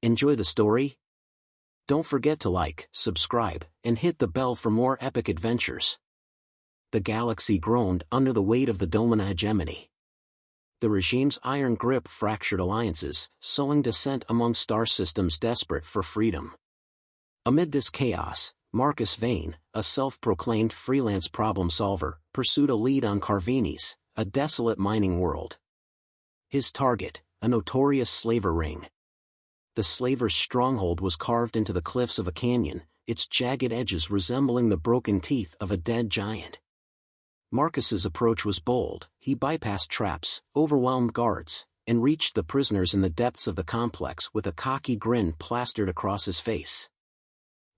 Enjoy the story? Don't forget to like, subscribe, and hit the bell for more epic adventures. The galaxy groaned under the weight of the Domina hegemony. The regime's iron grip fractured alliances, sowing dissent among star systems desperate for freedom. Amid this chaos, Marcus Vane, a self-proclaimed freelance problem solver, pursued a lead on Carvines, a desolate mining world. His target, a notorious slaver ring. The slaver's stronghold was carved into the cliffs of a canyon, its jagged edges resembling the broken teeth of a dead giant. Marcus's approach was bold. He bypassed traps, overwhelmed guards, and reached the prisoners in the depths of the complex with a cocky grin plastered across his face.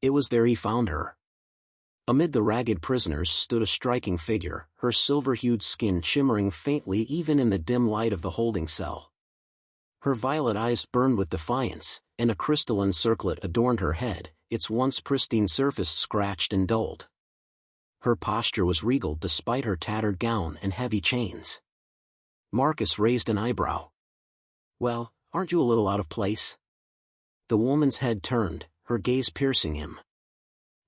It was there he found her. Amid the ragged prisoners stood a striking figure, her silver-hued skin shimmering faintly even in the dim light of the holding cell. Her violet eyes burned with defiance, and a crystalline circlet adorned her head, its once pristine surface scratched and dulled. Her posture was regal despite her tattered gown and heavy chains. Marcus raised an eyebrow. "Well, aren't you a little out of place?" The woman's head turned, her gaze piercing him.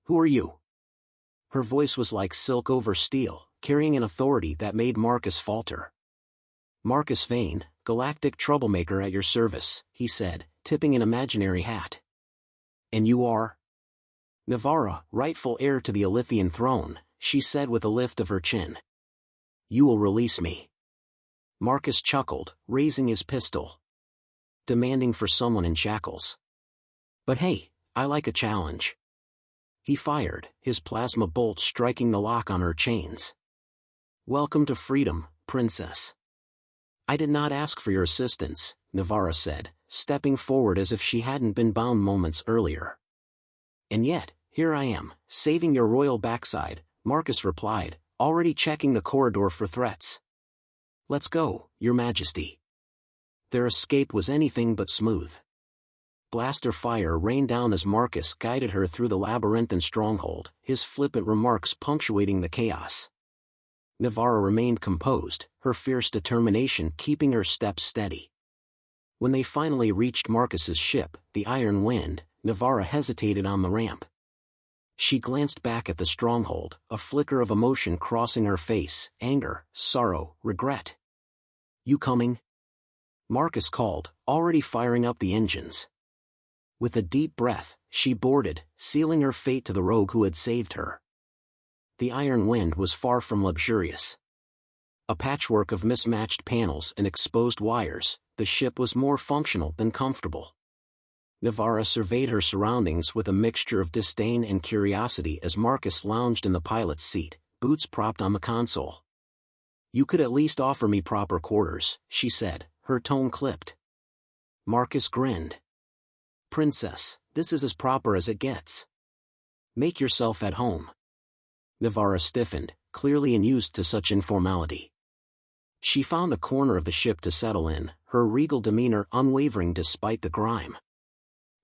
"Who are you?" Her voice was like silk over steel, carrying an authority that made Marcus falter. "Marcus Vane, galactic troublemaker at your service," he said, tipping an imaginary hat. "And you are?" "Nyvara, rightful heir to the Illythian throne," she said with a lift of her chin. "You will release me." Marcus chuckled, raising his pistol. "Demanding for someone in shackles. But hey, I like a challenge." He fired, his plasma bolt striking the lock on her chains. "Welcome to freedom, princess." "I did not ask for your assistance," Nyvara said, stepping forward as if she hadn't been bound moments earlier. "And yet, here I am, saving your royal backside," Marcus replied, already checking the corridor for threats. "Let's go, Your Majesty." Their escape was anything but smooth. Blaster fire rained down as Marcus guided her through the labyrinthine stronghold, his flippant remarks punctuating the chaos. Nyvara remained composed, her fierce determination keeping her steps steady. When they finally reached Marcus's ship, the Iron Wind, Nyvara hesitated on the ramp. She glanced back at the stronghold, a flicker of emotion crossing her face, anger, sorrow, regret. "You coming?" Marcus called, already firing up the engines. With a deep breath, she boarded, sealing her fate to the rogue who had saved her. The Iron Wind was far from luxurious. A patchwork of mismatched panels and exposed wires, the ship was more functional than comfortable. Nyvara surveyed her surroundings with a mixture of disdain and curiosity as Marcus lounged in the pilot's seat, boots propped on the console. "You could at least offer me proper quarters," she said, her tone clipped. Marcus grinned. "Princess, this is as proper as it gets. Make yourself at home." Nyvara stiffened, clearly unused to such informality. She found a corner of the ship to settle in, her regal demeanor unwavering despite the grime.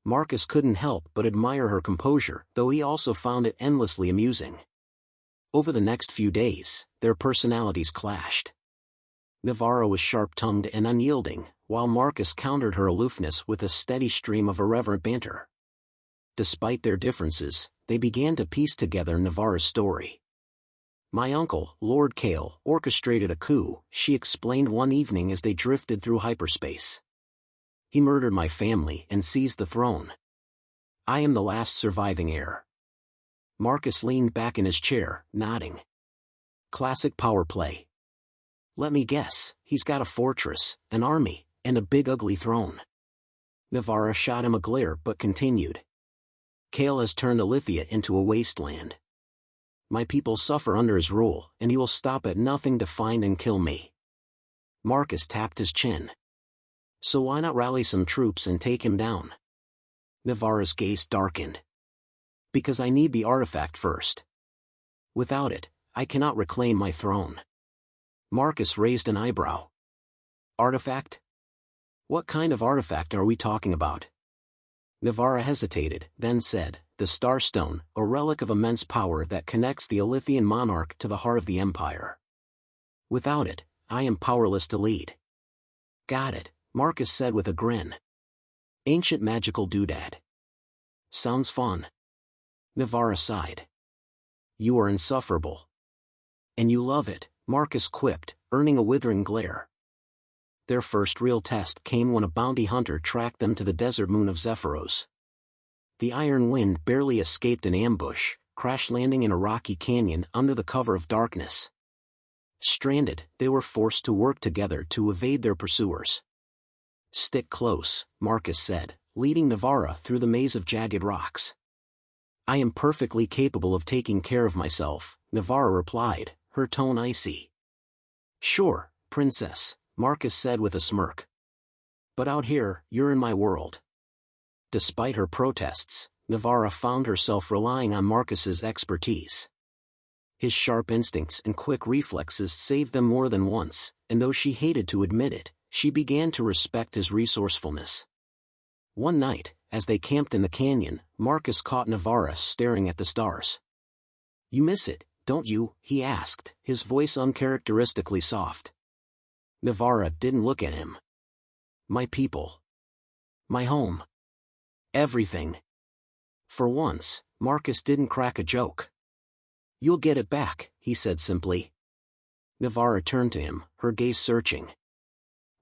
Marcus couldn't help but admire her composure, though he also found it endlessly amusing. Over the next few days, their personalities clashed. Nyvara was sharp-tongued and unyielding, while Marcus countered her aloofness with a steady stream of irreverent banter. Despite their differences, they began to piece together Nyvara's story. "My uncle, Lord Kale, orchestrated a coup," she explained one evening as they drifted through hyperspace. "He murdered my family and seized the throne. I am the last surviving heir." Marcus leaned back in his chair, nodding. "Classic power play. Let me guess, he's got a fortress, an army, and a big ugly throne." Nyvara shot him a glare but continued. "Kale has turned Illythia into a wasteland. My people suffer under his rule, and he will stop at nothing to find and kill me." Marcus tapped his chin. "So why not rally some troops and take him down?" Nyvara's gaze darkened. "Because I need the artifact first. Without it, I cannot reclaim my throne." Marcus raised an eyebrow. "Artifact? What kind of artifact are we talking about?" Nyvara hesitated, then said, "The Starstone, a relic of immense power that connects the Illythian monarch to the heart of the Empire. Without it, I am powerless to lead." "Got it," Marcus said with a grin. Ancient magical doodad. Sounds fun. Nyvara sighed. You are insufferable. And you love it, Marcus quipped, earning a withering glare. Their first real test came when a bounty hunter tracked them to the desert moon of Zephyros. The iron wind barely escaped an ambush, crash-landing in a rocky canyon under the cover of darkness. Stranded, they were forced to work together to evade their pursuers. Stick close, Marcus said, leading Nyvara through the maze of jagged rocks. I am perfectly capable of taking care of myself, Nyvara replied, her tone icy. Sure, princess, Marcus said with a smirk. But out here, you're in my world. Despite her protests, Nyvara found herself relying on Marcus's expertise. His sharp instincts and quick reflexes saved them more than once, and though she hated to admit it, she began to respect his resourcefulness. One night, as they camped in the canyon, Marcus caught Nyvara staring at the stars. You miss it, don't you? He asked, his voice uncharacteristically soft. Nyvara didn't look at him. My people. My home. Everything. For once, Marcus didn't crack a joke. You'll get it back, he said simply. Nyvara turned to him, her gaze searching.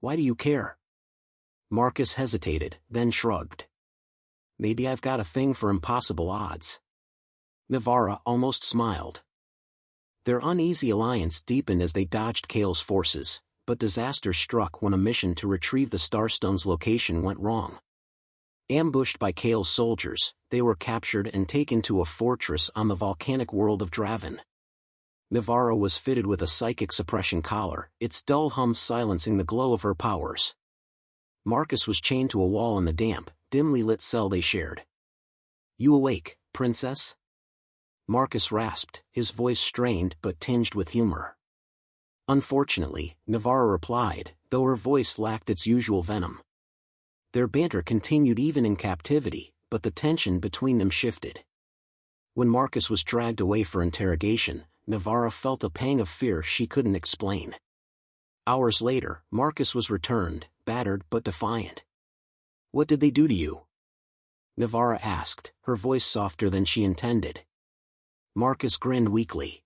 Why do you care? Marcus hesitated, then shrugged. Maybe I've got a thing for impossible odds. Nyvara almost smiled. Their uneasy alliance deepened as they dodged Kale's forces, but disaster struck when a mission to retrieve the Starstone's location went wrong. Ambushed by Kale's soldiers, they were captured and taken to a fortress on the volcanic world of Draven. Nyvara was fitted with a psychic suppression collar, its dull hum silencing the glow of her powers. Marcus was chained to a wall in the damp, dimly lit cell they shared. You awake, princess? Marcus rasped, his voice strained but tinged with humor. Unfortunately, Nyvara replied, though her voice lacked its usual venom. Their banter continued even in captivity, but the tension between them shifted. When Marcus was dragged away for interrogation, Nyvara felt a pang of fear she couldn't explain. Hours later, Marcus was returned, battered but defiant. What did they do to you? Nyvara asked, her voice softer than she intended. Marcus grinned weakly.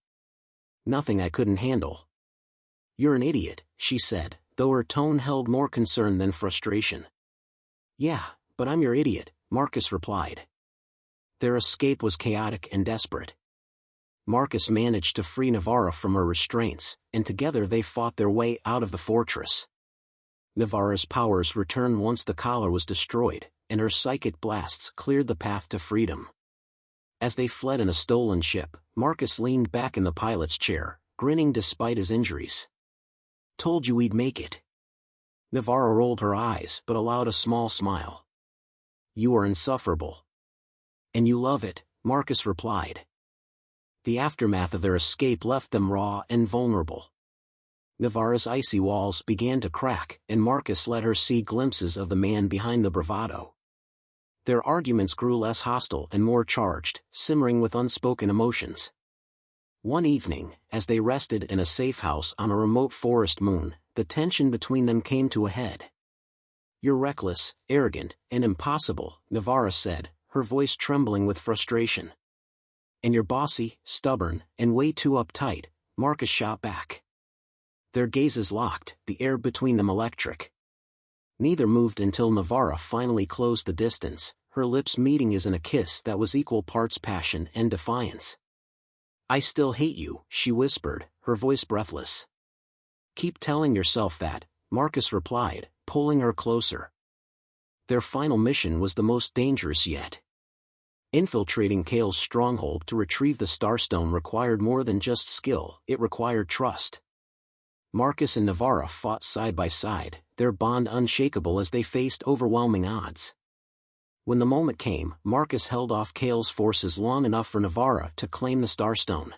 Nothing I couldn't handle. You're an idiot, she said, though her tone held more concern than frustration. Yeah, but I'm your idiot, Marcus replied. Their escape was chaotic and desperate. Marcus managed to free Nyvara from her restraints, and together they fought their way out of the fortress. Nyvara's powers returned once the collar was destroyed, and her psychic blasts cleared the path to freedom. As they fled in a stolen ship, Marcus leaned back in the pilot's chair, grinning despite his injuries. Told you we'd make it. Nyvara rolled her eyes but allowed a small smile. You are insufferable. And you love it, Marcus replied. The aftermath of their escape left them raw and vulnerable. Nyvara's icy walls began to crack, and Marcus let her see glimpses of the man behind the bravado. Their arguments grew less hostile and more charged, simmering with unspoken emotions. One evening, as they rested in a safe house on a remote forest moon, the tension between them came to a head. You're reckless, arrogant, and impossible, Nyvara said, her voice trembling with frustration. And you're bossy, stubborn, and way too uptight, Marcus shot back. Their gazes locked, the air between them electric. Neither moved until Nyvara finally closed the distance, her lips meeting as in a kiss that was equal parts passion and defiance. I still hate you, she whispered, her voice breathless. Keep telling yourself that, Marcus replied, pulling her closer. Their final mission was the most dangerous yet. Infiltrating Kale's stronghold to retrieve the Starstone required more than just skill, it required trust. Marcus and Nyvara fought side by side, their bond unshakable as they faced overwhelming odds. When the moment came, Marcus held off Kale's forces long enough for Nyvara to claim the Starstone.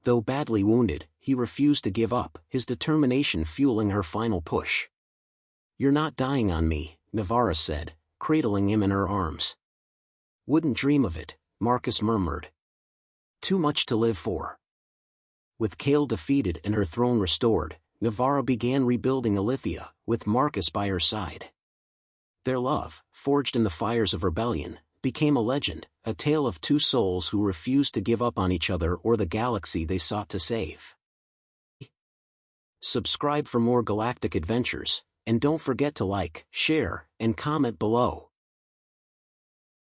Though badly wounded, he refused to give up, his determination fueling her final push. You're not dying on me, Nyvara said, cradling him in her arms. Wouldn't dream of it, Marcus murmured. Too much to live for. With Kale defeated and her throne restored, Nyvara began rebuilding Illythia, with Marcus by her side. Their love, forged in the fires of rebellion, became a legend, a tale of two souls who refused to give up on each other or the galaxy they sought to save. Subscribe for more galactic adventures, and don't forget to like, share, and comment below.